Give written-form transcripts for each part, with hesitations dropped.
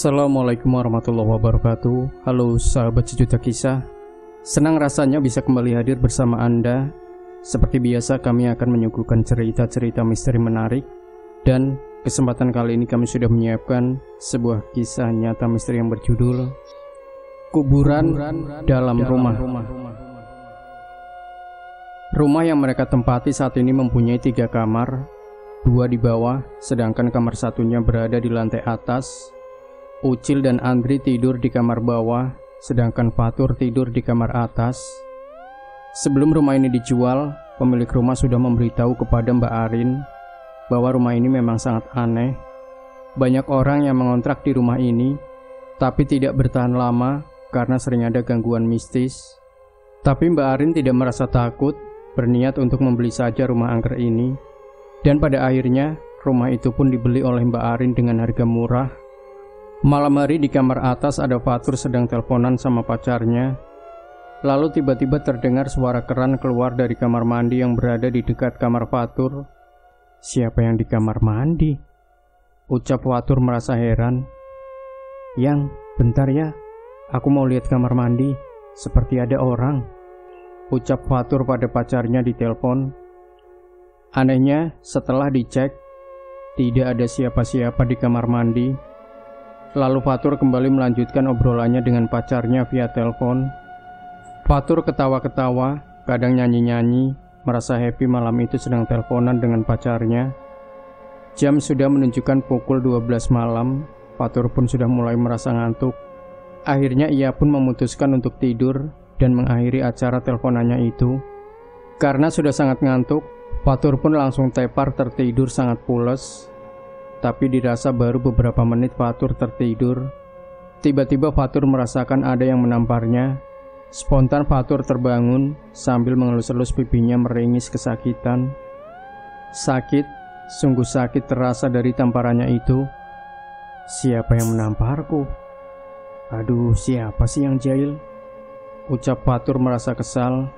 Assalamualaikum warahmatullahi wabarakatuh. Halo sahabat sejuta kisah. Senang rasanya bisa kembali hadir bersama Anda. Seperti biasa kami akan menyuguhkan cerita-cerita misteri menarik. Dan kesempatan kali ini kami sudah menyiapkan sebuah kisah nyata misteri yang berjudul Kuburan dalam Rumah. Rumah yang mereka tempati saat ini mempunyai 3 kamar, 2 di bawah, sedangkan kamar satunya berada di lantai atas. Ucil dan Andri tidur di kamar bawah, sedangkan Fatur tidur di kamar atas. Sebelum rumah ini dijual, pemilik rumah sudah memberitahu kepada Mbak Arin bahwa rumah ini memang sangat aneh. Banyak orang yang mengontrak di rumah ini, tapi tidak bertahan lama karena sering ada gangguan mistis. Tapi Mbak Arin tidak merasa takut, berniat untuk membeli saja rumah angker ini. Dan pada akhirnya, rumah itu pun dibeli oleh Mbak Arin dengan harga murah. Malam hari di kamar atas ada Fatur sedang teleponan sama pacarnya. Lalu tiba-tiba terdengar suara keran keluar dari kamar mandi yang berada di dekat kamar Fatur. Siapa yang di kamar mandi? Ucap Fatur merasa heran. Yang, bentar ya, aku mau lihat kamar mandi, seperti ada orang. Ucap Fatur pada pacarnya di telepon. Anehnya, setelah dicek, tidak ada siapa-siapa di kamar mandi. Lalu Fatur kembali melanjutkan obrolannya dengan pacarnya via telepon. Fatur ketawa-ketawa, kadang nyanyi-nyanyi, merasa happy malam itu sedang teleponan dengan pacarnya. Jam sudah menunjukkan pukul 12 malam, Fatur pun sudah mulai merasa ngantuk. Akhirnya ia pun memutuskan untuk tidur dan mengakhiri acara teleponannya itu. Karena sudah sangat ngantuk, Fatur pun langsung tepar tertidur sangat pules. Tapi dirasa baru beberapa menit Fatur tertidur. Tiba-tiba Fatur merasakan ada yang menamparnya. Spontan Fatur terbangun sambil mengelus-elus pipinya meringis kesakitan. Sakit, sungguh sakit terasa dari tamparannya itu. Siapa yang menamparku? Aduh, siapa sih yang jahil? Ucap Fatur merasa kesal.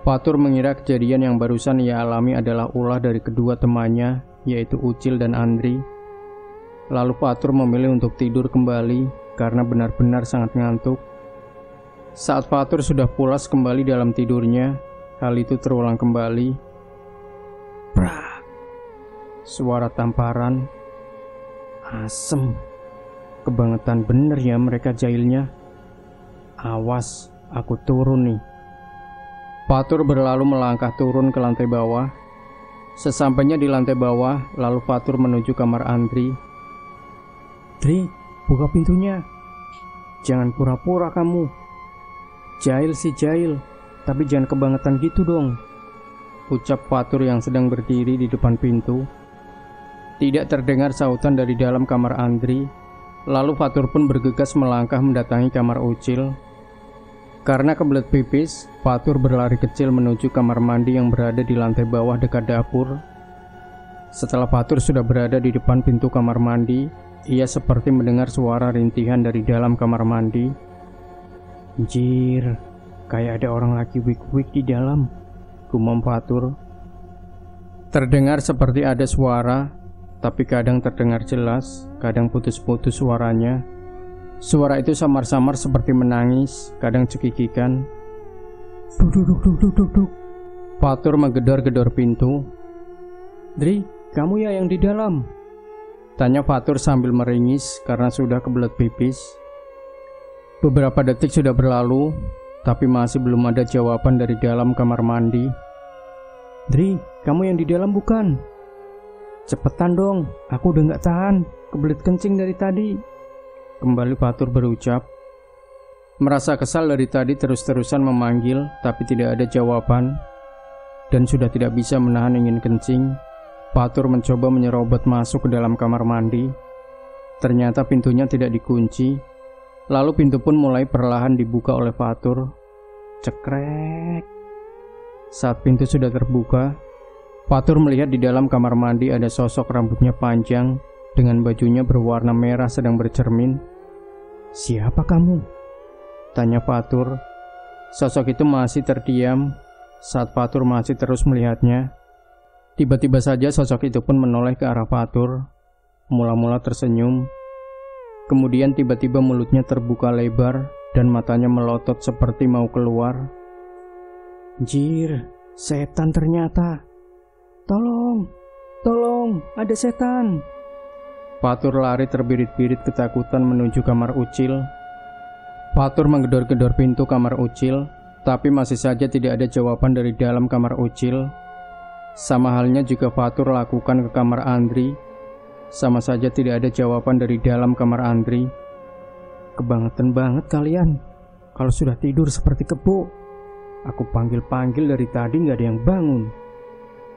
Fatur mengira kejadian yang barusan ia alami adalah ulah dari kedua temannya, yaitu Ucil dan Andri. Lalu Fatur memilih untuk tidur kembali karena benar-benar sangat ngantuk. Saat Fatur sudah pulas kembali dalam tidurnya, hal itu terulang kembali. Prak! Suara tamparan. Asem. Kebangetan bener ya mereka jahilnya. Awas, aku turun nih. Fatur berlalu melangkah turun ke lantai bawah. Sesampainya di lantai bawah, lalu Fatur menuju kamar Andri. Dri, buka pintunya. Jangan pura-pura kamu. Jahil sih jahil, tapi jangan kebangetan gitu dong. Ucap Fatur yang sedang berdiri di depan pintu. Tidak terdengar sautan dari dalam kamar Andri. Lalu Fatur pun bergegas melangkah mendatangi kamar Ucil. Karena kebelet pipis, Fatur berlari kecil menuju kamar mandi yang berada di lantai bawah dekat dapur. Setelah Fatur sudah berada di depan pintu kamar mandi, ia seperti mendengar suara rintihan dari dalam kamar mandi. Anjir, kayak ada orang lagi wik-wik di dalam, gumam Fatur. Terdengar seperti ada suara, tapi kadang terdengar jelas, kadang putus-putus suaranya. Suara itu samar-samar seperti menangis, kadang cekikikan. Duk. Fatur menggedor-gedor pintu. Dri, kamu ya yang di dalam? Tanya Fatur sambil meringis karena sudah kebelet pipis. Beberapa detik sudah berlalu, tapi masih belum ada jawaban dari dalam kamar mandi. Dri, kamu yang di dalam bukan? Cepetan dong, aku udah gak tahan, kebelet kencing dari tadi. Kembali Fatur berucap. Merasa kesal dari tadi terus-terusan memanggil, tapi tidak ada jawaban. Dan sudah tidak bisa menahan ingin kencing, Fatur mencoba menyerobot masuk ke dalam kamar mandi. Ternyata pintunya tidak dikunci. Lalu pintu pun mulai perlahan dibuka oleh Fatur. Cekrek. Saat pintu sudah terbuka, Fatur melihat di dalam kamar mandi ada sosok rambutnya panjang dengan bajunya berwarna merah sedang bercermin. Siapa kamu? Tanya Fatur. Sosok itu masih terdiam saat Fatur masih terus melihatnya. Tiba-tiba saja sosok itu pun menoleh ke arah Fatur. Mula-mula tersenyum. Kemudian tiba-tiba mulutnya terbuka lebar dan matanya melotot seperti mau keluar. Jir, setan ternyata. Tolong, tolong, ada setan. Fatur lari terbirit-birit ketakutan menuju kamar Ucil. Fatur menggedor-gedor pintu kamar Ucil, tapi masih saja tidak ada jawaban dari dalam kamar Ucil. Sama halnya jika Fatur lakukan ke kamar Andri, sama saja tidak ada jawaban dari dalam kamar Andri. Kebangetan banget kalian. Kalau sudah tidur seperti kebo. Aku panggil-panggil dari tadi gak ada yang bangun.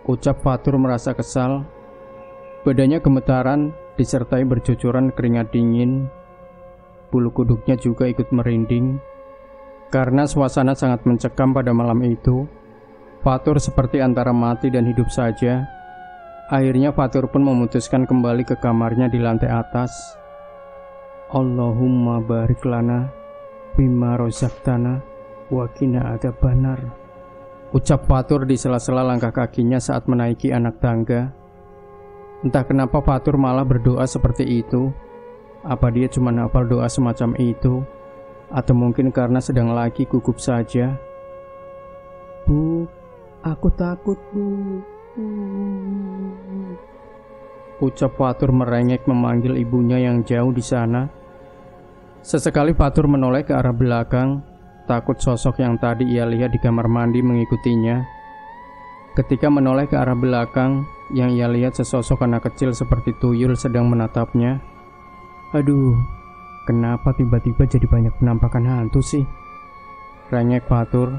Ucap Fatur merasa kesal. Badannya gemetaran disertai bercucuran keringat dingin. Bulu kuduknya juga ikut merinding. Karena suasana sangat mencekam pada malam itu, Fatur seperti antara mati dan hidup saja. Akhirnya Fatur pun memutuskan kembali ke kamarnya di lantai atas. Allahumma barik lana bima rozaktana wa qina adzabannar. Ucap Fatur di sela-sela langkah kakinya saat menaiki anak tangga. Entah kenapa Fatur malah berdoa seperti itu. Apa dia cuma hafal doa semacam itu? Atau mungkin karena sedang lagi gugup saja? Bu, aku takut, Bu. Ucap Fatur merengek memanggil ibunya yang jauh di sana. Sesekali Fatur menoleh ke arah belakang, takut sosok yang tadi ia lihat di kamar mandi mengikutinya. Ketika menoleh ke arah belakang, yang ia lihat sesosok anak kecil seperti tuyul sedang menatapnya. Aduh, kenapa tiba-tiba jadi banyak penampakan hantu sih? Rengek Fatur.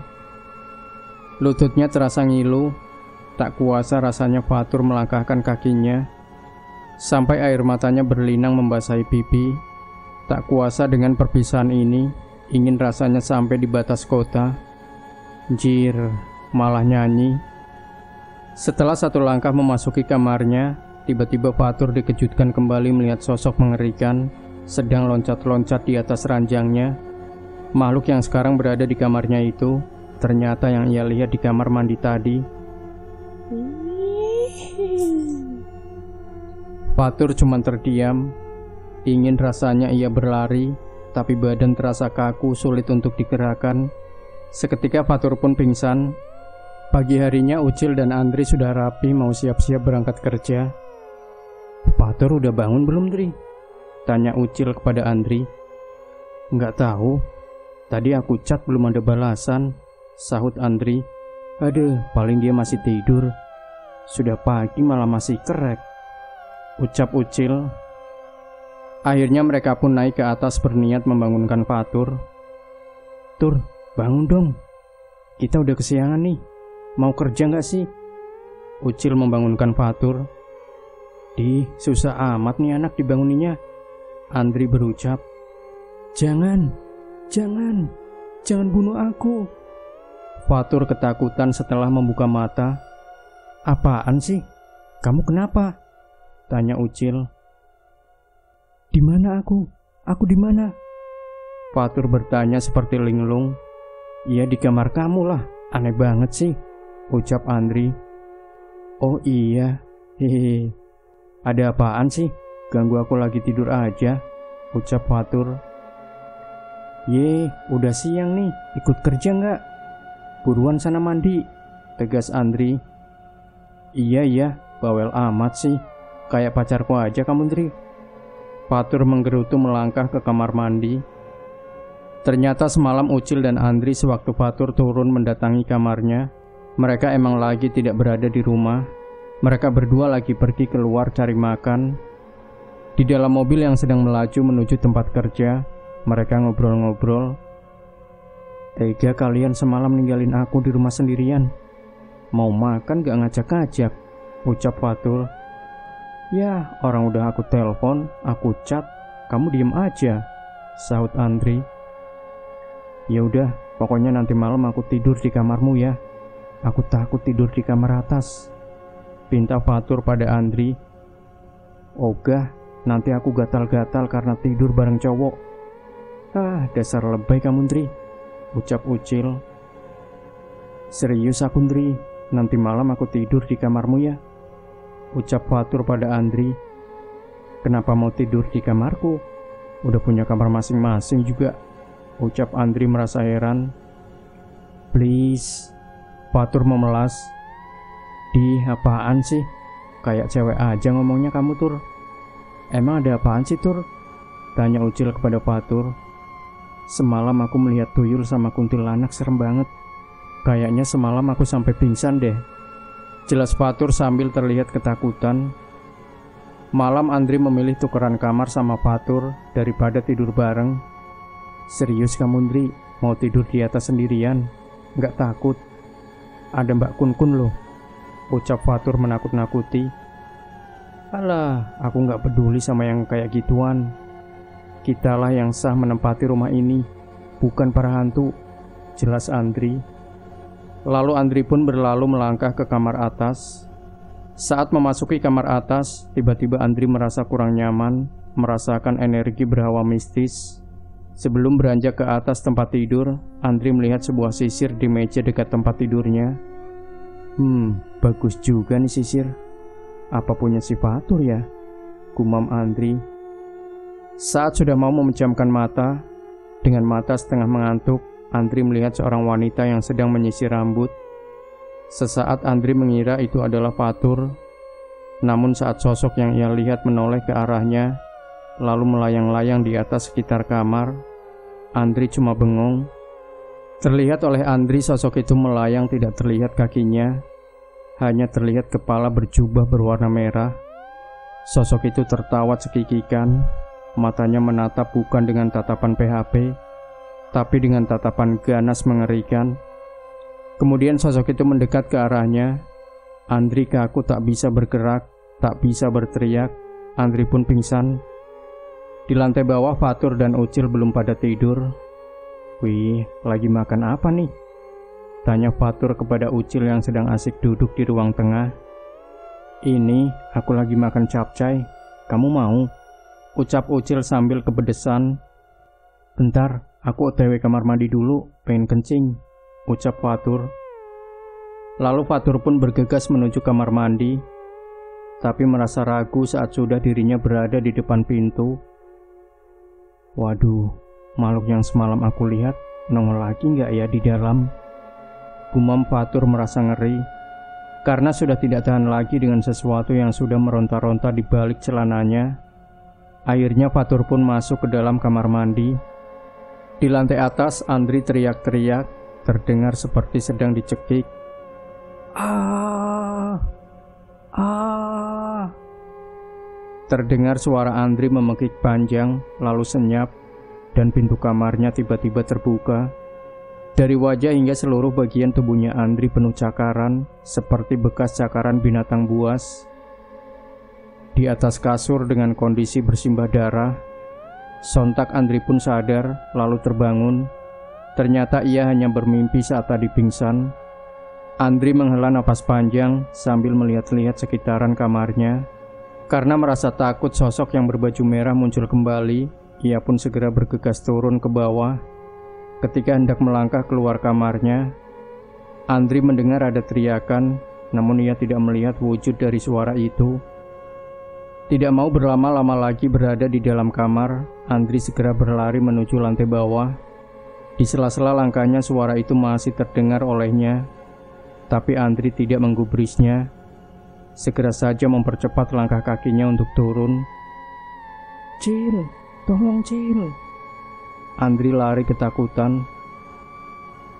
Lututnya terasa ngilu. Tak kuasa rasanya Fatur melangkahkan kakinya sampai air matanya berlinang membasahi pipi. Tak kuasa dengan perpisahan ini, ingin rasanya sampai di batas kota. Jir, malah nyanyi. Setelah satu langkah memasuki kamarnya, tiba-tiba Fatur dikejutkan kembali melihat sosok mengerikan sedang loncat-loncat di atas ranjangnya. Makhluk yang sekarang berada di kamarnya itu ternyata yang ia lihat di kamar mandi tadi. Fatur cuma terdiam. Ingin rasanya ia berlari, tapi badan terasa kaku, sulit untuk digerakkan. Seketika Fatur pun pingsan. Pagi harinya Ucil dan Andri sudah rapi mau siap-siap berangkat kerja. Fatur udah bangun belum, Dri? Tanya Ucil kepada Andri. Nggak tahu. Tadi aku chat belum ada balasan, sahut Andri. Aduh, paling dia masih tidur. Sudah pagi malah masih kerek, ucap Ucil. Akhirnya mereka pun naik ke atas berniat membangunkan Fatur. Tur, bangun dong. Kita udah kesiangan nih. Mau kerja gak sih? Ucil membangunkan Fatur. Susah amat nih anak dibanguninya, Andri berucap. Jangan bunuh aku. Fatur ketakutan setelah membuka mata. Apaan sih? Kamu kenapa? Tanya Ucil. Di mana aku? Aku di mana? Fatur bertanya seperti linglung. Ya di kamar kamu lah. Aneh banget sih, ucap Andri. Oh iya, hehehe. Ada apaan sih? Ganggu aku lagi tidur aja, ucap Fatur. Udah siang nih, ikut kerja nggak? Buruan sana mandi, tegas Andri. Iya, bawel amat sih. Kayak pacarku aja kamu, Andri. Fatur menggerutu melangkah ke kamar mandi. Ternyata semalam Ucil dan Andri sewaktu Fatur turun mendatangi kamarnya, mereka emang lagi tidak berada di rumah. Mereka berdua lagi pergi keluar cari makan. Di dalam mobil yang sedang melaju menuju tempat kerja, mereka ngobrol-ngobrol. Tega kalian semalam ninggalin aku di rumah sendirian. Mau makan gak ngajak-ngajak, ucap Fatur. Ya, orang udah aku telepon, aku chat, kamu diem aja, sahut Andri. Ya udah, pokoknya nanti malam aku tidur di kamarmu ya. Aku takut tidur di kamar atas, pinta Fatur pada Andri. Ogah, nanti aku gatal-gatal karena tidur bareng cowok. Dasar lebay kamu, Andri, ucap Ucil. Serius aku, Andri, nanti malam aku tidur di kamarmu ya, ucap Fatur pada Andri. Kenapa mau tidur di kamarku? udah punya kamar masing-masing juga, ucap Andri merasa heran. Please, Fatur memelas. Di apaan sih? Kayak cewek aja ngomongnya kamu, Tur. Emang ada apaan sih, Tur? Tanya Ucil kepada Fatur. Semalam aku melihat tuyul sama kuntilanak, serem banget. Kayaknya semalam aku sampai pingsan deh, jelas Fatur sambil terlihat ketakutan. Malam Andri memilih tukeran kamar sama Fatur daripada tidur bareng. Serius kamu, Andri? Mau tidur di atas sendirian? Nggak takut? Ada Mbak Kun-kun loh, ucap Fatur menakut-nakuti. Alah, aku nggak peduli sama yang kayak gituan. Kitalah yang sah menempati rumah ini, bukan para hantu, jelas Andri. Lalu Andri pun berlalu melangkah ke kamar atas. Saat memasuki kamar atas, tiba-tiba Andri merasa kurang nyaman, merasakan energi berhawa mistis. Sebelum beranjak ke atas tempat tidur, Andri melihat sebuah sisir di meja dekat tempat tidurnya. Bagus juga nih sisir. Apa punya si Fatur ya? Gumam Andri. Saat sudah mau memejamkan mata, dengan mata setengah mengantuk, Andri melihat seorang wanita yang sedang menyisir rambut. Sesaat Andri mengira itu adalah Fatur. Namun saat sosok yang ia lihat menoleh ke arahnya, lalu melayang-layang di atas sekitar kamar, Andri cuma bengong. Terlihat oleh Andri sosok itu melayang tidak terlihat kakinya, hanya terlihat kepala berjubah berwarna merah. Sosok itu tertawa cekikikan, matanya menatap bukan dengan tatapan PHP, tapi dengan tatapan ganas mengerikan. Kemudian sosok itu mendekat ke arahnya. Andri kaku tak bisa bergerak, tak bisa berteriak. Andri pun pingsan. Di lantai bawah Fatur dan Ucil belum pada tidur. Wih, lagi makan apa nih? Tanya Fatur kepada Ucil yang sedang asik duduk di ruang tengah. Ini, aku lagi makan capcay. Kamu mau? Ucap Ucil sambil kepedesan. Bentar, aku OTW kamar mandi dulu, pengen kencing, ucap Fatur. Lalu Fatur pun bergegas menuju kamar mandi, tapi merasa ragu saat sudah dirinya berada di depan pintu. Waduh, makhluk yang semalam aku lihat nongol lagi nggak ya di dalam? Gumam Fatur merasa ngeri, karena sudah tidak tahan lagi dengan sesuatu yang sudah meronta-ronta di balik celananya. Akhirnya Fatur pun masuk ke dalam kamar mandi. Di lantai atas Andri teriak-teriak, terdengar seperti sedang dicekik. Terdengar suara Andri memekik panjang, lalu senyap, dan pintu kamarnya tiba-tiba terbuka. Dari wajah hingga seluruh bagian tubuhnya Andri penuh cakaran, seperti bekas cakaran binatang buas. Di atas kasur dengan kondisi bersimbah darah, sontak Andri pun sadar, lalu terbangun. Ternyata ia hanya bermimpi saat tadi pingsan. Andri menghela napas panjang sambil melihat-lihat sekitaran kamarnya. Karena merasa takut sosok yang berbaju merah muncul kembali, ia pun segera bergegas turun ke bawah. Ketika hendak melangkah keluar kamarnya, Andri mendengar ada teriakan, namun ia tidak melihat wujud dari suara itu. Tidak mau berlama-lama lagi berada di dalam kamar, Andri segera berlari menuju lantai bawah. Di sela-sela langkahnya suara itu masih terdengar olehnya, tapi Andri tidak menggubrisnya. Segera saja mempercepat langkah kakinya untuk turun. Cil, tolong Cil. Andri lari ketakutan.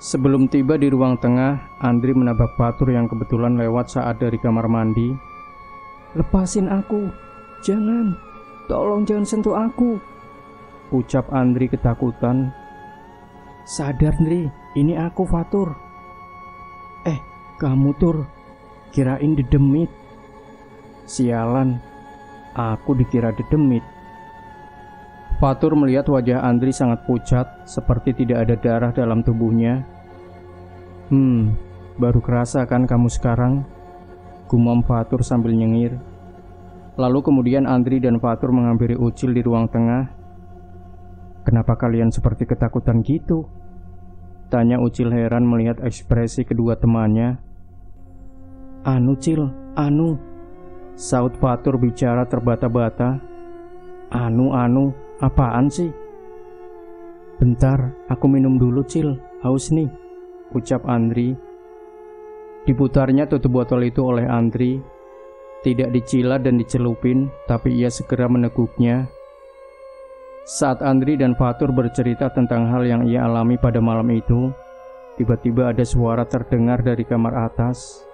Sebelum tiba di ruang tengah, Andri menabrak Fatur yang kebetulan lewat saat dari kamar mandi. Lepasin aku, jangan, tolong jangan sentuh aku, ucap Andri ketakutan. Sadar Andri, ini aku Fatur. Kamu Tur, kirain dedemit. Sialan, aku dikira dedemit. Fatur melihat wajah Andri sangat pucat, seperti tidak ada darah dalam tubuhnya. Baru kerasa kan kamu sekarang? Gumam Fatur sambil nyengir. Lalu kemudian Andri dan Fatur menghampiri Ucil di ruang tengah. Kenapa kalian seperti ketakutan gitu? Tanya Ucil heran melihat ekspresi kedua temannya. Anu Cil, anu, saut Fatur bicara terbata-bata. Anu, apaan sih? Bentar, aku minum dulu, Cil. Haus nih, ucap Andri. Diputarnya tutup botol itu oleh Andri. Tidak dicilat dan dicelupin, tapi ia segera meneguknya. Saat Andri dan Fatur bercerita tentang hal yang ia alami pada malam itu, tiba-tiba ada suara terdengar dari kamar atas.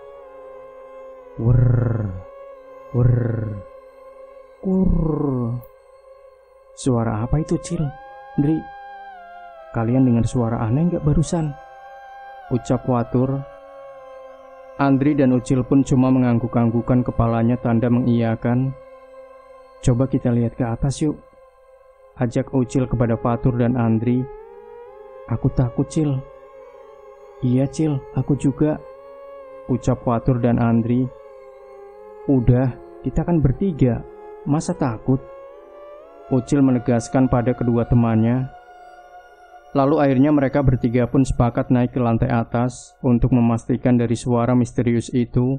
Wrrr, wrrr, kurr. Suara apa itu, Cil? Andri, kalian dengar suara aneh nggak barusan? Ucap Fatur. Andri dan Ucil pun cuma mengangguk-anggukan kepalanya tanda mengiyakan. Coba kita lihat ke atas yuk, ajak Ucil kepada Fatur dan Andri. Aku takut, Cil. Iya, Cil, aku juga, ucap Fatur dan Andri. Udah, kita kan bertiga, masa takut? Ucil menegaskan pada kedua temannya. Lalu akhirnya mereka bertiga pun sepakat naik ke lantai atas untuk memastikan dari suara misterius itu.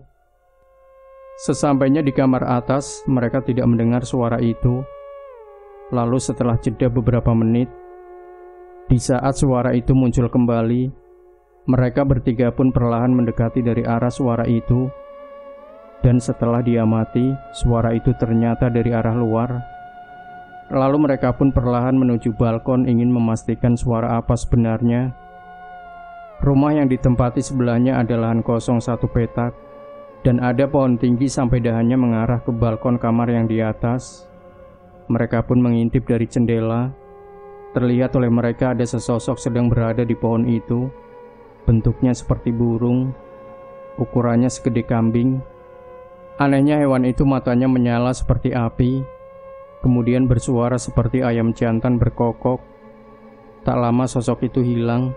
Sesampainya di kamar atas, mereka tidak mendengar suara itu. Lalu setelah jeda beberapa menit, di saat suara itu muncul kembali, mereka bertiga pun perlahan mendekati dari arah suara itu. Dan setelah diamati, suara itu ternyata dari arah luar. Lalu mereka pun perlahan menuju balkon ingin memastikan suara apa sebenarnya. Rumah yang ditempati sebelahnya adalah lahan kosong 1 petak, dan ada pohon tinggi sampai dahannya mengarah ke balkon kamar yang di atas. Mereka pun mengintip dari jendela. Terlihat oleh mereka ada sesosok sedang berada di pohon itu. Bentuknya seperti burung, ukurannya segede kambing. Anehnya hewan itu matanya menyala seperti api, kemudian bersuara seperti ayam jantan berkokok. Tak lama sosok itu hilang.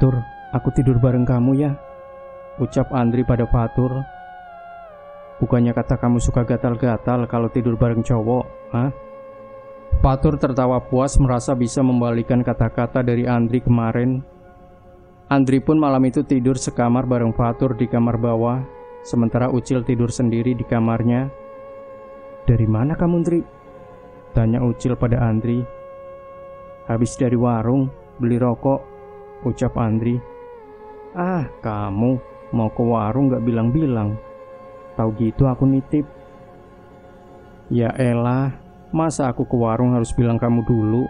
Tur, aku tidur bareng kamu ya, ucap Andri pada Fatur. Bukannya kata kamu suka gatal-gatal kalau tidur bareng cowok, hah? Fatur tertawa puas merasa bisa membalikan kata-kata dari Andri kemarin. Andri pun malam itu tidur sekamar bareng Fatur di kamar bawah, sementara Ucil tidur sendiri di kamarnya. Dari mana kamu, Andri? Tanya Ucil pada Andri. Habis dari warung, beli rokok, ucap Andri. Ah, kamu mau ke warung gak bilang-bilang. Tahu gitu aku nitip. Ya elah, masa aku ke warung harus bilang kamu dulu?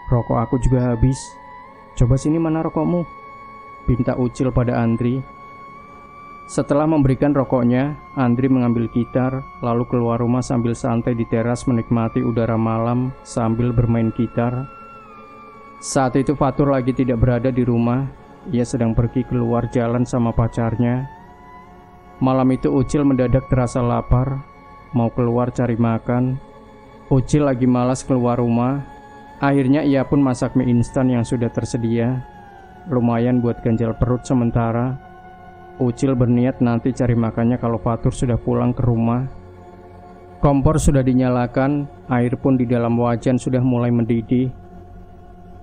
Rokok aku juga habis. Coba sini, mana rokokmu? Pinta Ucil pada Andri. Setelah memberikan rokoknya, Andri mengambil gitar, lalu keluar rumah sambil santai di teras menikmati udara malam sambil bermain gitar. Saat itu Fatur lagi tidak berada di rumah, ia sedang pergi keluar jalan sama pacarnya. Malam itu Ucil mendadak terasa lapar, mau keluar cari makan. Ucil lagi malas keluar rumah, akhirnya ia pun masak mie instan yang sudah tersedia. Lumayan buat ganjal perut sementara. Ucil berniat nanti cari makannya kalau Fatur sudah pulang ke rumah. Kompor sudah dinyalakan, air pun di dalam wajan sudah mulai mendidih.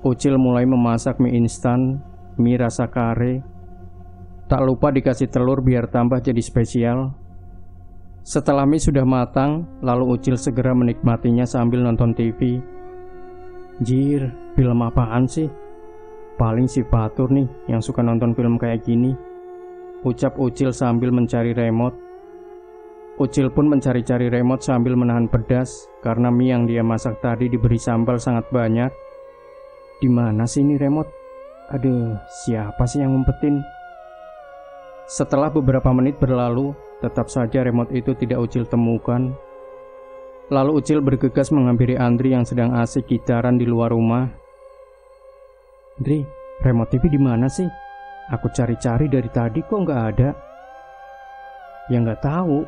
Ucil mulai memasak mie instan, mie rasa kare. Tak lupa dikasih telur biar tambah jadi spesial. Setelah mie sudah matang, lalu Ucil segera menikmatinya sambil nonton TV. Jir, film apaan sih? Paling si Fatur nih yang suka nonton film kayak gini, ucap Ucil sambil mencari remote. Ucil pun mencari-cari remote sambil menahan pedas karena mie yang dia masak tadi diberi sambal sangat banyak. Di mana sih ini remote? Aduh, siapa sih yang ngumpetin? Setelah beberapa menit berlalu, tetap saja remote itu tidak Ucil temukan. Lalu Ucil bergegas menghampiri Andri yang sedang asik gitaran di luar rumah. Andri, remote TV di mana sih? Aku cari-cari dari tadi kok nggak ada. Ya nggak tahu.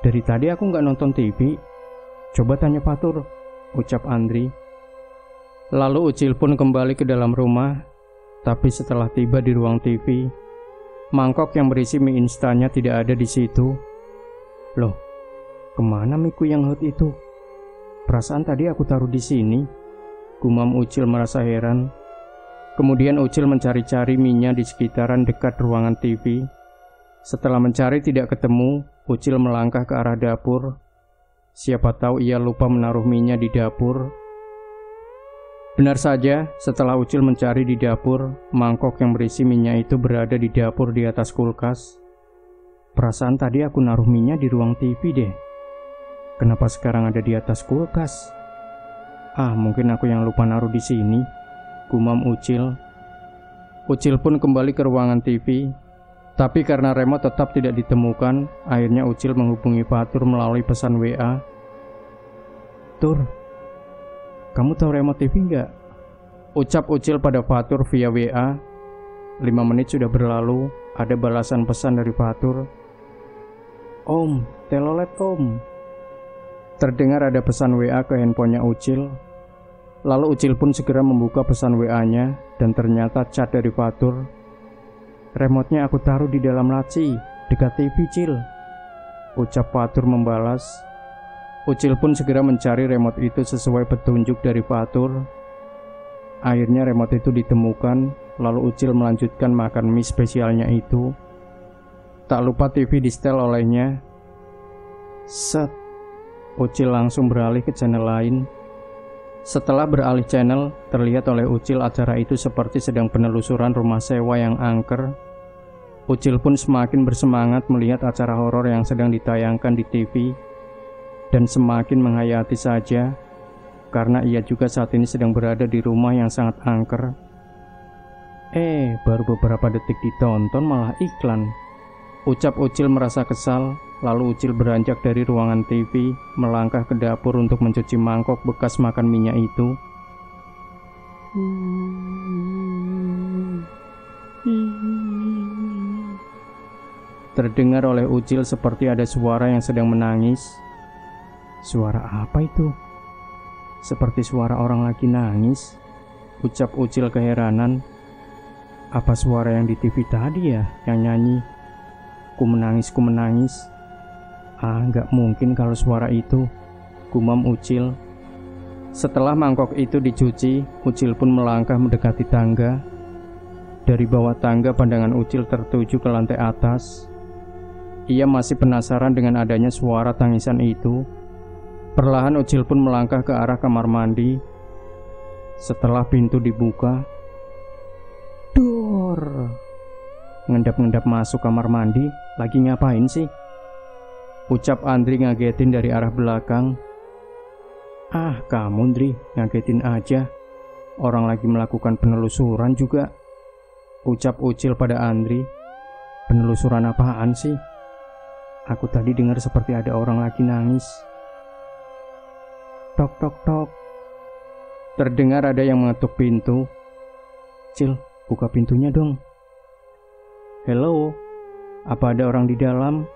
Dari tadi aku nggak nonton TV. Coba tanya Fatur, ucap Andri. Lalu Ucil pun kembali ke dalam rumah. Tapi setelah tiba di ruang TV, mangkok yang berisi mie instannya tidak ada di situ. Loh, kemana miku yang hot itu? Perasaan tadi aku taruh di sini. Gumam Ucil merasa heran. Kemudian Ucil mencari-cari mie-nya di sekitaran dekat ruangan TV. Setelah mencari tidak ketemu, Ucil melangkah ke arah dapur. Siapa tahu ia lupa menaruh mie-nya di dapur. Benar saja, setelah Ucil mencari di dapur, mangkok yang berisi mie-nya itu berada di dapur di atas kulkas. Perasaan tadi aku naruh mie-nya di ruang TV deh. Kenapa sekarang ada di atas kulkas? Mungkin aku yang lupa naruh di sini, gumam Ucil. Ucil pun kembali ke ruangan TV. Tapi karena remote tetap tidak ditemukan, akhirnya Ucil menghubungi Fatur melalui pesan WA. "Tur, kamu tahu remote TV nggak?" Ucap Ucil pada Fatur via WA. 5 menit sudah berlalu, ada balasan pesan dari Fatur. "Om, telolet om." Terdengar ada pesan WA ke handphonenya Ucil. Lalu Ucil pun segera membuka pesan WA-nya dan ternyata chat dari Fatur. "Remote-nya aku taruh di dalam laci, dekat TV, Cil," ucap Fatur membalas. Ucil pun segera mencari remote itu sesuai petunjuk dari Fatur. Akhirnya remote itu ditemukan, lalu Ucil melanjutkan makan mie spesialnya itu. Tak lupa TV di setel olehnya. Set, Ucil langsung beralih ke channel lain. Setelah beralih channel, terlihat oleh Ucil acara itu seperti sedang penelusuran rumah sewa yang angker. Ucil pun semakin bersemangat melihat acara horor yang sedang ditayangkan di TV dan semakin menghayati saja karena ia juga saat ini sedang berada di rumah yang sangat angker. Baru beberapa detik ditonton malah iklan. Ucap Ucil merasa kesal. Lalu Ucil beranjak dari ruangan TV, melangkah ke dapur untuk mencuci mangkok bekas makan mie-nya itu. Terdengar oleh Ucil seperti ada suara yang sedang menangis. Suara apa itu? Seperti suara orang lagi nangis, ucap Ucil keheranan. Apa suara yang di TV tadi ya yang nyanyi? Ku menangis, ku menangis. Nggak mungkin kalau suara itu, gumam Ucil. Setelah mangkok itu dicuci, Ucil pun melangkah mendekati tangga. Dari bawah tangga pandangan Ucil tertuju ke lantai atas. Ia masih penasaran dengan adanya suara tangisan itu. Perlahan Ucil pun melangkah ke arah kamar mandi. Setelah pintu dibuka, dor. Ngendap-ngendap masuk kamar mandi, lagi ngapain sih? Ucap Andri ngagetin dari arah belakang. Kamu Andri, ngagetin aja. Orang lagi melakukan penelusuran juga, ucap Ucil pada Andri. Penelusuran apaan sih? Aku tadi dengar seperti ada orang lagi nangis. Tok tok tok. Terdengar ada yang mengetuk pintu. Cil, buka pintunya dong. Hello, apa ada orang di dalam?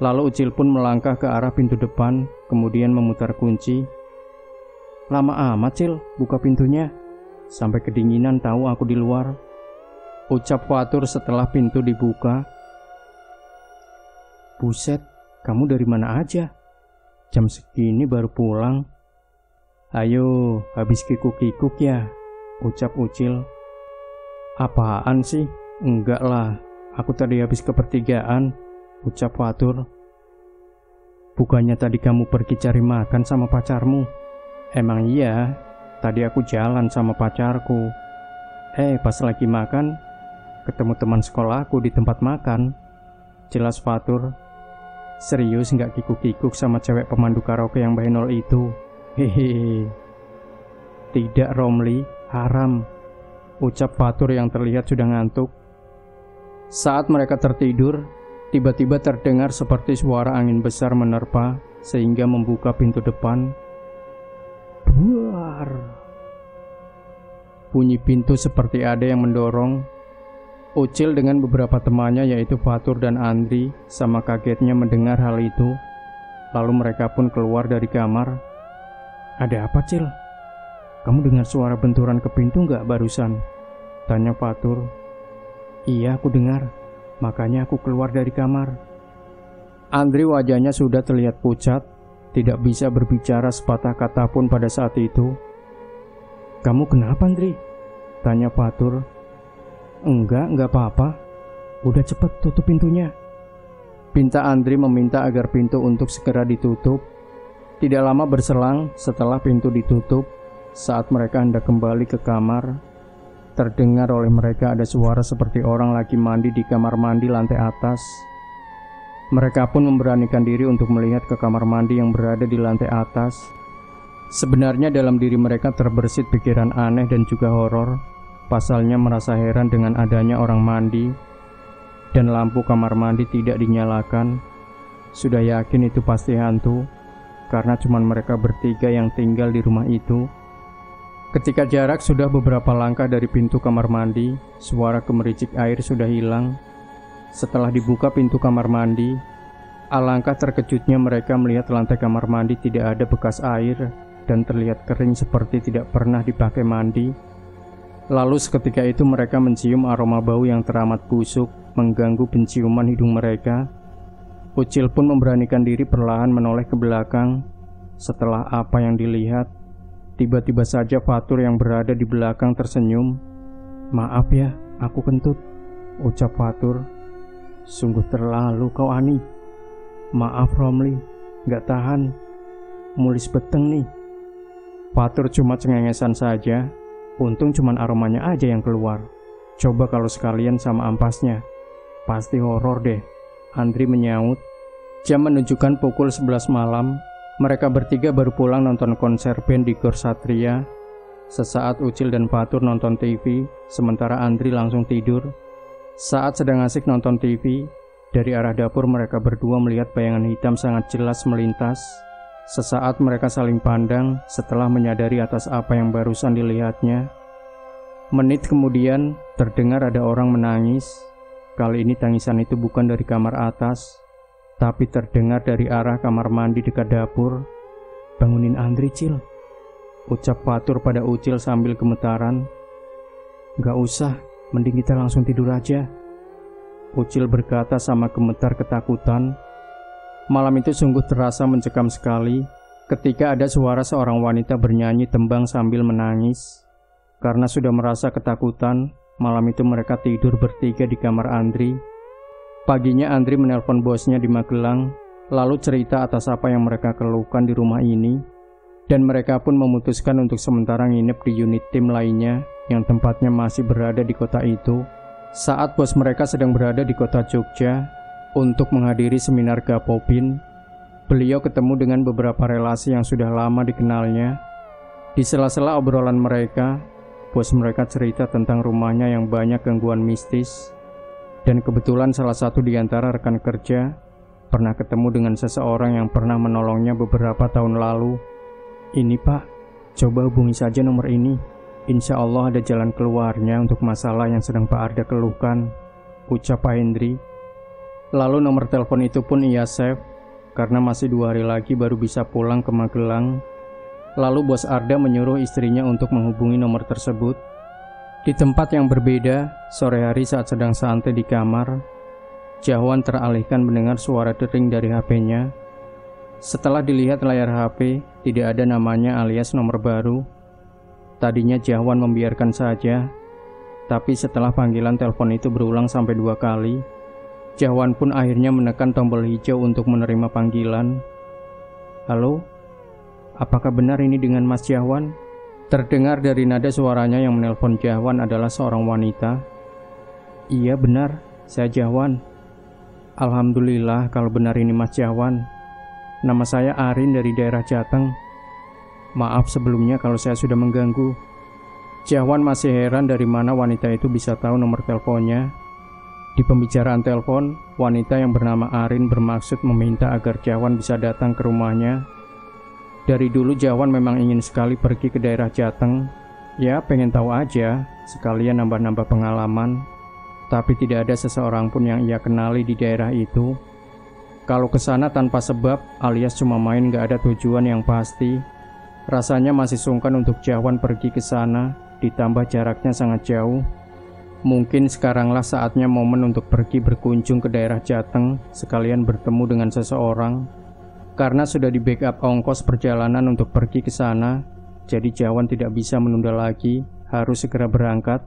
Lalu Ucil pun melangkah ke arah pintu depan, kemudian memutar kunci. Lama amat Cil, buka pintunya. Sampai kedinginan tahu aku di luar, ucap Fatur setelah pintu dibuka. Buset, kamu dari mana aja? Jam segini baru pulang. Ayo, habis kikuk-kikuk ya, ucap Ucil. Apaan sih? Enggak lah, aku tadi habis ke pertigaan, ucap Fatur. Bukannya tadi kamu pergi cari makan sama pacarmu? Emang iya, tadi aku jalan sama pacarku. Pas lagi makan, ketemu teman sekolahku di tempat makan, jelas Fatur. Serius nggak kikuk-kikuk sama cewek pemandu karaoke yang bahenol itu? Hehehe. Tidak Romli, haram, ucap Fatur yang terlihat sudah ngantuk. Saat mereka tertidur, tiba-tiba terdengar seperti suara angin besar menerpa sehingga membuka pintu depan. Buar. Bunyi pintu seperti ada yang mendorong. Ucil dengan beberapa temannya yaitu Fatur dan Andri sama kagetnya mendengar hal itu. Lalu mereka pun keluar dari kamar. Ada apa Cil? Kamu dengar suara benturan ke pintu nggak barusan? Tanya Fatur. Iya aku dengar, makanya aku keluar dari kamar. Andri wajahnya sudah terlihat pucat, tidak bisa berbicara sepatah kata pun pada saat itu. Kamu kenapa Andri? Tanya Fatur. Enggak apa-apa. Udah cepet tutup pintunya. Pinta Andri meminta agar pintu untuk segera ditutup. Tidak lama berselang setelah pintu ditutup, saat mereka hendak kembali ke kamar, terdengar oleh mereka ada suara seperti orang lagi mandi di kamar mandi lantai atas. Mereka pun memberanikan diri untuk melihat ke kamar mandi yang berada di lantai atas. Sebenarnya dalam diri mereka terbersit pikiran aneh dan juga horor. Pasalnya merasa heran dengan adanya orang mandi dan lampu kamar mandi tidak dinyalakan. Sudah yakin itu pasti hantu, karena cuma mereka bertiga yang tinggal di rumah itu. Ketika jarak sudah beberapa langkah dari pintu kamar mandi, suara gemericik air sudah hilang. Setelah dibuka pintu kamar mandi, alangkah terkejutnya mereka melihat lantai kamar mandi tidak ada bekas air dan terlihat kering seperti tidak pernah dipakai mandi. Lalu seketika itu mereka mencium aroma bau yang teramat busuk mengganggu penciuman hidung mereka. Ucil pun memberanikan diri perlahan menoleh ke belakang. Setelah apa yang dilihat, tiba-tiba saja Fatur yang berada di belakang tersenyum. "Maaf ya, aku kentut," ucap Fatur. "Sungguh terlalu kau, Ani." "Maaf Romli, gak tahan, mulis beteng nih." Fatur cuma cengengesan saja. Untung cuman aromanya aja yang keluar. Coba kalau sekalian sama ampasnya, pasti horor deh, Andri menyaut. Jam menunjukkan pukul 11 malam. Mereka bertiga baru pulang nonton konser band di Gor Satria. Sesaat Ucil dan Fatur nonton TV, sementara Andri langsung tidur. Saat sedang asik nonton TV, dari arah dapur mereka berdua melihat bayangan hitam sangat jelas melintas. Sesaat mereka saling pandang setelah menyadari atas apa yang barusan dilihatnya. Menit kemudian terdengar ada orang menangis. Kali ini tangisan itu bukan dari kamar atas, tapi terdengar dari arah kamar mandi dekat dapur. "Bangunin Andri, Cil," ucap Fatur pada Ucil sambil gemetaran. "Gak usah, mending kita langsung tidur aja," Ucil berkata sama gemetar ketakutan. Malam itu sungguh terasa mencekam sekali ketika ada suara seorang wanita bernyanyi tembang sambil menangis. Karena sudah merasa ketakutan, malam itu mereka tidur bertiga di kamar Andri. Paginya Andri menelpon bosnya di Magelang, lalu cerita atas apa yang mereka keluhkan di rumah ini. Dan mereka pun memutuskan untuk sementara nginep di unit tim lainnya yang tempatnya masih berada di kota itu. Saat bos mereka sedang berada di kota Jogja untuk menghadiri seminar Gapopin, beliau ketemu dengan beberapa relasi yang sudah lama dikenalnya. Di sela-sela obrolan mereka, bos mereka cerita tentang rumahnya yang banyak gangguan mistis. Dan kebetulan salah satu di antara rekan kerja pernah ketemu dengan seseorang yang pernah menolongnya beberapa tahun lalu. "Ini Pak, coba hubungi saja nomor ini. Insya Allah ada jalan keluarnya untuk masalah yang sedang Pak Arda keluhkan," ucap Pak Hendri. Lalu nomor telepon itu pun ia save, karena masih 2 hari lagi baru bisa pulang ke Magelang. Lalu bos Arda menyuruh istrinya untuk menghubungi nomor tersebut. Di tempat yang berbeda, sore hari saat sedang santai di kamar, Jahwan teralihkan mendengar suara dering dari HP-nya. Setelah dilihat layar HP, tidak ada namanya alias nomor baru. Tadinya Jahwan membiarkan saja, tapi setelah panggilan telepon itu berulang sampai 2 kali, Jahwan pun akhirnya menekan tombol hijau untuk menerima panggilan. "Halo, apakah benar ini dengan Mas Jahwan?" Terdengar dari nada suaranya yang menelpon Jahwan adalah seorang wanita. "Iya benar, saya Jahwan." "Alhamdulillah kalau benar ini Mas Jahwan. Nama saya Arin dari daerah Jateng. Maaf sebelumnya kalau saya sudah mengganggu." Jahwan masih heran dari mana wanita itu bisa tahu nomor teleponnya. Di pembicaraan telepon, wanita yang bernama Arin bermaksud meminta agar Jahwan bisa datang ke rumahnya. Dari dulu Jahwan memang ingin sekali pergi ke daerah Jateng. Ya pengen tahu aja, sekalian nambah-nambah pengalaman. Tapi tidak ada seseorang pun yang ia kenali di daerah itu. Kalau ke sana tanpa sebab alias cuma main gak ada tujuan yang pasti, rasanya masih sungkan untuk Jahwan pergi ke sana, ditambah jaraknya sangat jauh. Mungkin sekaranglah saatnya momen untuk pergi berkunjung ke daerah Jateng, sekalian bertemu dengan seseorang. Karena sudah di backup ongkos perjalanan untuk pergi ke sana, jadi Jahwan tidak bisa menunda lagi, harus segera berangkat.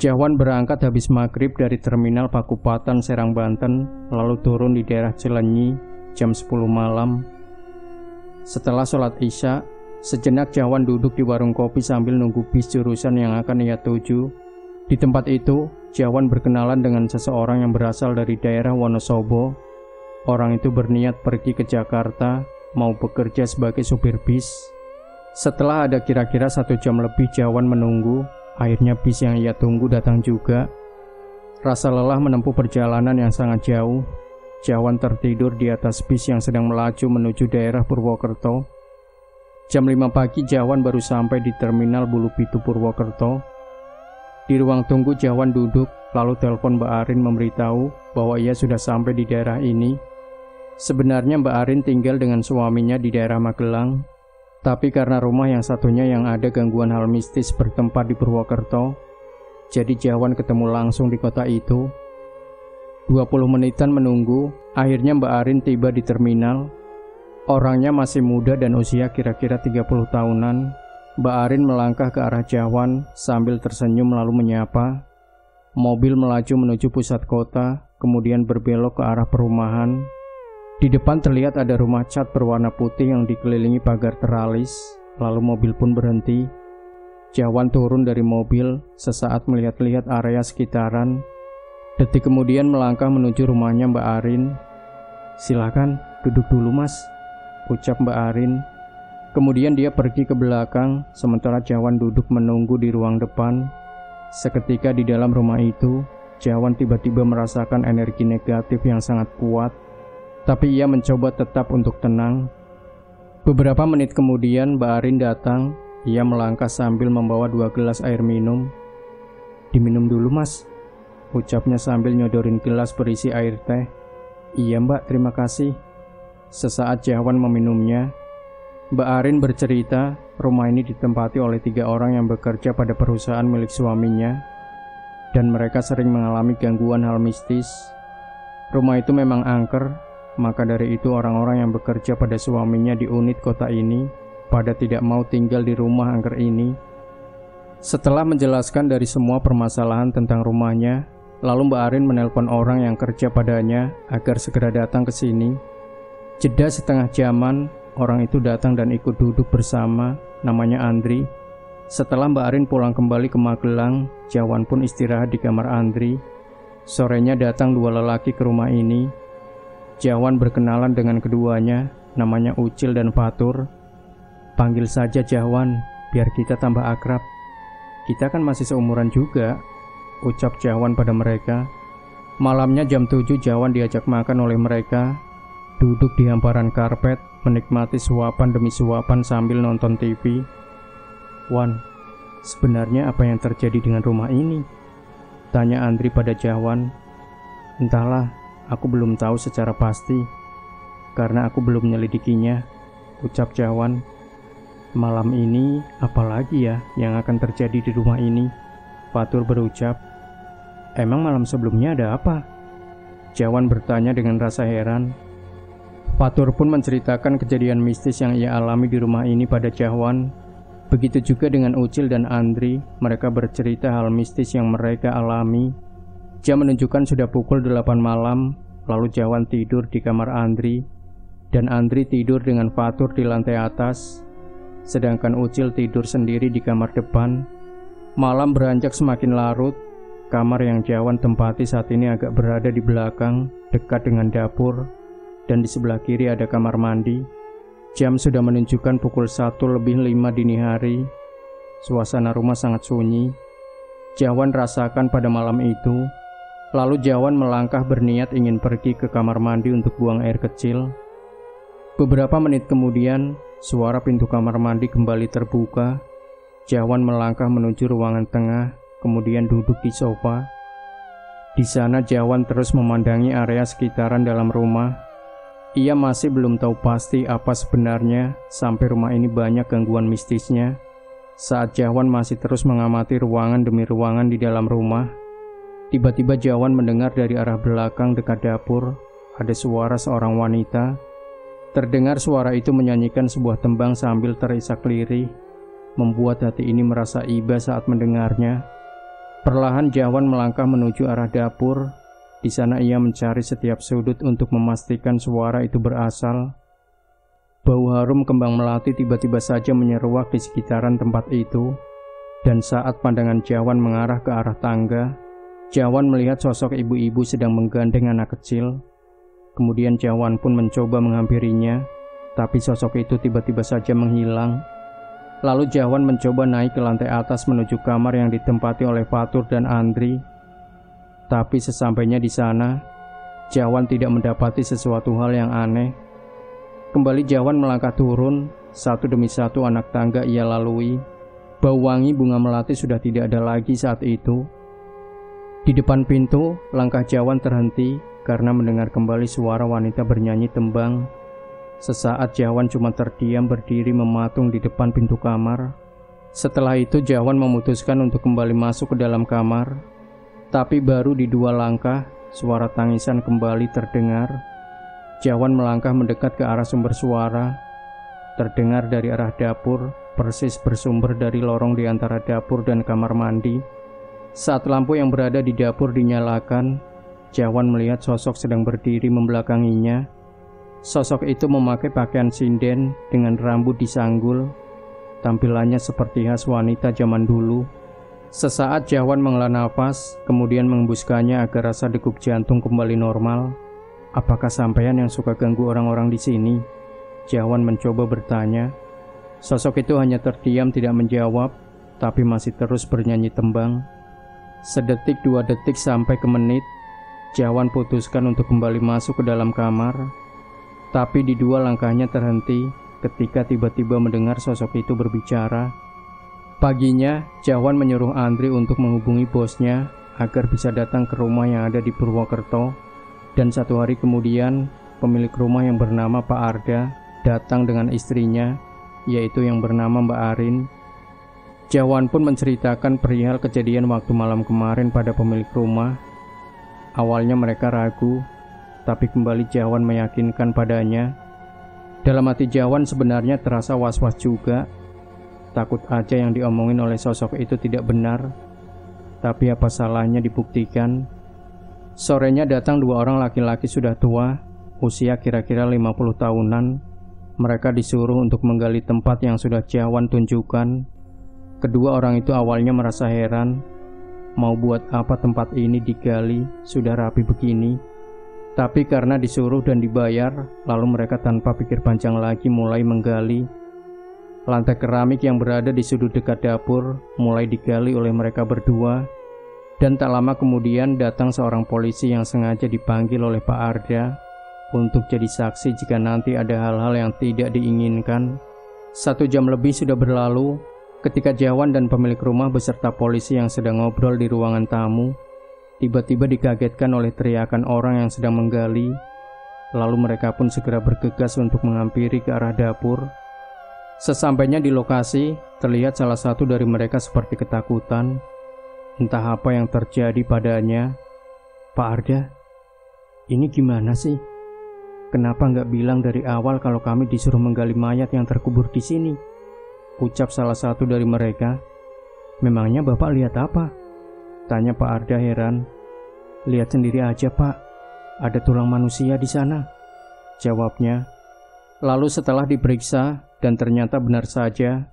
Jahwan berangkat habis maghrib dari terminal Pakupatan Serang Banten, lalu turun di daerah Cilenyi jam 10 malam. Setelah sholat Isya, sejenak Jawan duduk di warung kopi sambil nunggu bis jurusan yang akan ia tuju. Di tempat itu, Jawan berkenalan dengan seseorang yang berasal dari daerah Wonosobo. Orang itu berniat pergi ke Jakarta, mau bekerja sebagai supir bis. Setelah ada kira-kira 1 jam lebih Jawan menunggu, akhirnya bis yang ia tunggu datang juga. Rasa lelah menempuh perjalanan yang sangat jauh. Jawan tertidur di atas bis yang sedang melaju menuju daerah Purwokerto. Jam 5 pagi Jawan baru sampai di terminal Bulupitu Purwokerto. Di ruang tunggu Jawan duduk, lalu telepon Mbak Arin memberitahu bahwa ia sudah sampai di daerah ini. Sebenarnya Mbak Arin tinggal dengan suaminya di daerah Magelang, tapi karena rumah yang satunya yang ada gangguan hal mistis bertempat di Purwokerto, jadi Jawan ketemu langsung di kota itu. 20 menitan menunggu, akhirnya Mbak Arin tiba di terminal. Orangnya masih muda dan usia kira-kira 30 tahunan. Mbak Arin melangkah ke arah Jawan sambil tersenyum lalu menyapa. Mobil melaju menuju pusat kota, kemudian berbelok ke arah perumahan. Di depan terlihat ada rumah cat berwarna putih yang dikelilingi pagar teralis, lalu mobil pun berhenti. Jawan turun dari mobil, sesaat melihat-lihat area sekitaran. Detik kemudian melangkah menuju rumahnya Mbak Arin. "Silakan, duduk dulu Mas," ucap Mbak Arin. Kemudian dia pergi ke belakang, sementara Jawan duduk menunggu di ruang depan. Seketika di dalam rumah itu, Jawan tiba-tiba merasakan energi negatif yang sangat kuat, tapi ia mencoba tetap untuk tenang. Beberapa menit kemudian Mbak Arin datang. Ia melangkah sambil membawa 2 gelas air minum. "Diminum dulu Mas," ucapnya sambil nyodorin gelas berisi air teh. "Iya Mbak, terima kasih." Sesaat Jawan meminumnya. Mbak Arin bercerita, rumah ini ditempati oleh 3 orang yang bekerja pada perusahaan milik suaminya, dan mereka sering mengalami gangguan hal mistis. Rumah itu memang angker, maka dari itu orang-orang yang bekerja pada suaminya di unit kota ini pada tidak mau tinggal di rumah angker ini. Setelah menjelaskan dari semua permasalahan tentang rumahnya, lalu Mbak Arin menelpon orang yang kerja padanya agar segera datang ke sini. Jeda setengah jaman, orang itu datang dan ikut duduk bersama, namanya Andri. Setelah Mbak Arin pulang kembali ke Magelang, Jawan pun istirahat di kamar Andri. Sorenya datang 2 lelaki ke rumah ini. Jawan berkenalan dengan keduanya, namanya Ucil dan Fatur. "Panggil saja Jawan, biar kita tambah akrab. Kita kan masih seumuran juga," ucap Jawan pada mereka. Malamnya jam 7 Jawan diajak makan oleh mereka. Duduk di hamparan karpet, menikmati suapan demi suapan sambil nonton TV. "Wan, sebenarnya apa yang terjadi dengan rumah ini?" tanya Andri pada Jawan. "Entahlah, aku belum tahu secara pasti, karena aku belum menyelidikinya," ucap Jawan. "Malam ini apalagi ya yang akan terjadi di rumah ini?" Fatur berucap. "Emang malam sebelumnya ada apa?" Jawan bertanya dengan rasa heran. Fatur pun menceritakan kejadian mistis yang ia alami di rumah ini pada Jawan. Begitu juga dengan Ucil dan Andri, mereka bercerita hal mistis yang mereka alami. Jam menunjukkan sudah pukul 8 malam, lalu Jawan tidur di kamar Andri, dan Andri tidur dengan Fatur di lantai atas, sedangkan Ucil tidur sendiri di kamar depan. Malam beranjak semakin larut. Kamar yang Jawan tempati saat ini agak berada di belakang, dekat dengan dapur, dan di sebelah kiri ada kamar mandi. Jam sudah menunjukkan pukul 1:05 dini hari. Suasana rumah sangat sunyi. Jawan rasakan pada malam itu. Lalu Jawan melangkah berniat ingin pergi ke kamar mandi untuk buang air kecil. Beberapa menit kemudian, suara pintu kamar mandi kembali terbuka. Jawan melangkah menuju ruangan tengah, kemudian duduk di sofa. Di sana Jawan terus memandangi area sekitaran dalam rumah. Ia masih belum tahu pasti apa sebenarnya sampai rumah ini banyak gangguan mistisnya. Saat Jawan masih terus mengamati ruangan demi ruangan di dalam rumah, tiba-tiba Jawan mendengar dari arah belakang dekat dapur ada suara seorang wanita. Terdengar suara itu menyanyikan sebuah tembang sambil terisak lirih, membuat hati ini merasa iba saat mendengarnya. Perlahan Jawan melangkah menuju arah dapur. Di sana ia mencari setiap sudut untuk memastikan suara itu berasal. Bau harum kembang melati tiba-tiba saja menyeruak di sekitaran tempat itu, dan saat pandangan Jawan mengarah ke arah tangga, Jawan melihat sosok ibu-ibu sedang menggandeng anak kecil. Kemudian Jawan pun mencoba menghampirinya, tapi sosok itu tiba-tiba saja menghilang. Lalu Jawan mencoba naik ke lantai atas menuju kamar yang ditempati oleh Fatur dan Andri. Tapi sesampainya di sana, Jawan tidak mendapati sesuatu hal yang aneh. Kembali Jawan melangkah turun, satu demi satu anak tangga ia lalui. Bau wangi bunga melati sudah tidak ada lagi saat itu. Di depan pintu, langkah Jawan terhenti karena mendengar kembali suara wanita bernyanyi tembang. Sesaat Jawan cuma terdiam berdiri mematung di depan pintu kamar. Setelah itu Jawan memutuskan untuk kembali masuk ke dalam kamar. Tapi baru di 2 langkah, suara tangisan kembali terdengar. Jawan melangkah mendekat ke arah sumber suara. Terdengar dari arah dapur, persis bersumber dari lorong di antara dapur dan kamar mandi. Saat lampu yang berada di dapur dinyalakan, Jawan melihat sosok sedang berdiri membelakanginya. Sosok itu memakai pakaian sinden dengan rambut disanggul. Tampilannya seperti khas wanita zaman dulu. Sesaat Jawan menghela nafas, kemudian mengembuskannya agar rasa degup jantung kembali normal. "Apakah sampean yang suka ganggu orang-orang di sini?" Jawan mencoba bertanya. Sosok itu hanya terdiam tidak menjawab, tapi masih terus bernyanyi tembang. Sedetik 2 detik sampai ke menit, Jawan putuskan untuk kembali masuk ke dalam kamar. Tapi di 2 langkahnya terhenti ketika tiba-tiba mendengar sosok itu berbicara. Paginya, Jawan menyuruh Andri untuk menghubungi bosnya agar bisa datang ke rumah yang ada di Purwokerto. Dan 1 hari kemudian, pemilik rumah yang bernama Pak Arda datang dengan istrinya, yaitu yang bernama Mbak Arin. Jawan pun menceritakan perihal kejadian waktu malam kemarin pada pemilik rumah. Awalnya mereka ragu, tapi kembali Jawan meyakinkan padanya. Dalam hati Jawan sebenarnya terasa was-was juga. Takut aja yang diomongin oleh sosok itu tidak benar. Tapi apa salahnya dibuktikan. Sorenya datang 2 orang laki-laki sudah tua, usia kira-kira 50 tahunan. Mereka disuruh untuk menggali tempat yang sudah Jawan tunjukkan. Kedua orang itu awalnya merasa heran, mau buat apa tempat ini digali, sudah rapi begini. Tapi karena disuruh dan dibayar, lalu mereka tanpa pikir panjang lagi mulai menggali. Lantai keramik yang berada di sudut dekat dapur mulai digali oleh mereka berdua. Dan tak lama kemudian datang seorang polisi yang sengaja dipanggil oleh Pak Arda untuk jadi saksi jika nanti ada hal-hal yang tidak diinginkan. 1 jam lebih sudah berlalu ketika Jawan dan pemilik rumah beserta polisi yang sedang ngobrol di ruangan tamu tiba-tiba dikagetkan oleh teriakan orang yang sedang menggali. Lalu mereka pun segera bergegas untuk menghampiri ke arah dapur. Sesampainya di lokasi, terlihat salah satu dari mereka seperti ketakutan. Entah apa yang terjadi padanya. "Pak Arda, ini gimana sih? Kenapa nggak bilang dari awal kalau kami disuruh menggali mayat yang terkubur di sini?" ucap salah satu dari mereka. "Memangnya Bapak lihat apa?" tanya Pak Arda heran. "Lihat sendiri aja Pak, ada tulang manusia di sana," jawabnya. Lalu setelah diperiksa dan ternyata benar saja,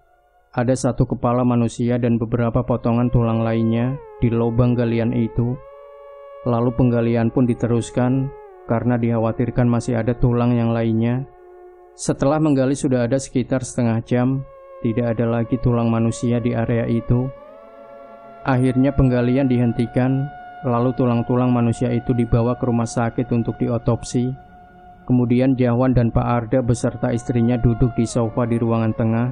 ada 1 kepala manusia dan beberapa potongan tulang lainnya di lubang galian itu. Lalu penggalian pun diteruskan karena dikhawatirkan masih ada tulang yang lainnya. Setelah menggali sudah ada sekitar setengah jam, tidak ada lagi tulang manusia di area itu. Akhirnya penggalian dihentikan, lalu tulang-tulang manusia itu dibawa ke rumah sakit untuk diotopsi. Kemudian Jawan dan Pak Arda beserta istrinya duduk di sofa di ruangan tengah.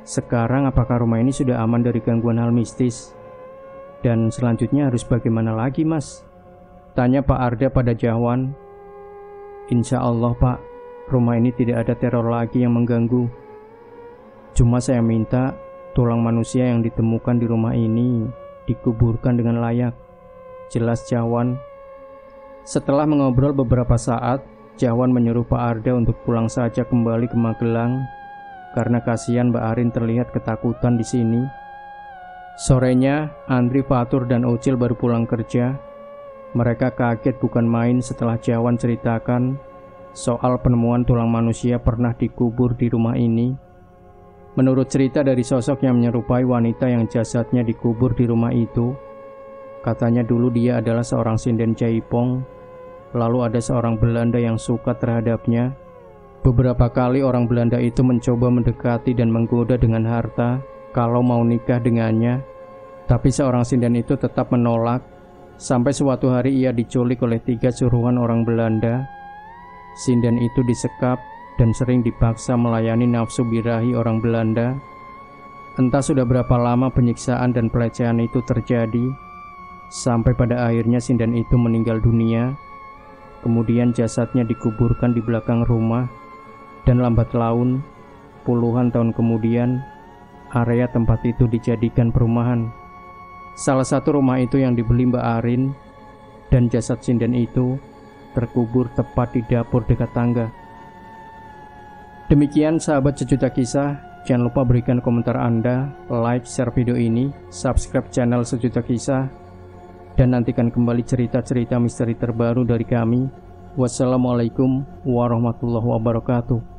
"Sekarang apakah rumah ini sudah aman dari gangguan hal mistis? Dan selanjutnya harus bagaimana lagi Mas?" tanya Pak Arda pada Jawan. "Insya Allah Pak, rumah ini tidak ada teror lagi yang mengganggu. Cuma saya minta tulang manusia yang ditemukan di rumah ini dikuburkan dengan layak," jelas Jawan. Setelah mengobrol beberapa saat, Jawan menyuruh Pak Arda untuk pulang saja kembali ke Magelang karena kasihan Mbak Arin terlihat ketakutan di sini. Sorenya, Andri, Fatur, dan Ucil baru pulang kerja. Mereka kaget bukan main setelah Jawan ceritakan soal penemuan tulang manusia pernah dikubur di rumah ini. Menurut cerita dari sosok yang menyerupai wanita yang jasadnya dikubur di rumah itu, katanya dulu dia adalah seorang sinden jaipong, lalu ada seorang Belanda yang suka terhadapnya. Beberapa kali orang Belanda itu mencoba mendekati dan menggoda dengan harta kalau mau nikah dengannya, tapi seorang sinden itu tetap menolak. Sampai suatu hari ia diculik oleh 3 suruhan orang Belanda. Sinden itu disekap dan sering dipaksa melayani nafsu birahi orang Belanda. Entah sudah berapa lama penyiksaan dan pelecehan itu terjadi, sampai pada akhirnya sinden itu meninggal dunia. Kemudian jasadnya dikuburkan di belakang rumah, dan lambat laun, puluhan tahun kemudian, area tempat itu dijadikan perumahan. Salah satu rumah itu yang dibeli Mbak Arin, dan jasad sinden itu terkubur tepat di dapur dekat tangga. Demikian sahabat Sejuta Kisah, jangan lupa berikan komentar Anda, like, share video ini, subscribe channel Sejuta Kisah, dan nantikan kembali cerita-cerita misteri terbaru dari kami. Wassalamualaikum warahmatullahi wabarakatuh.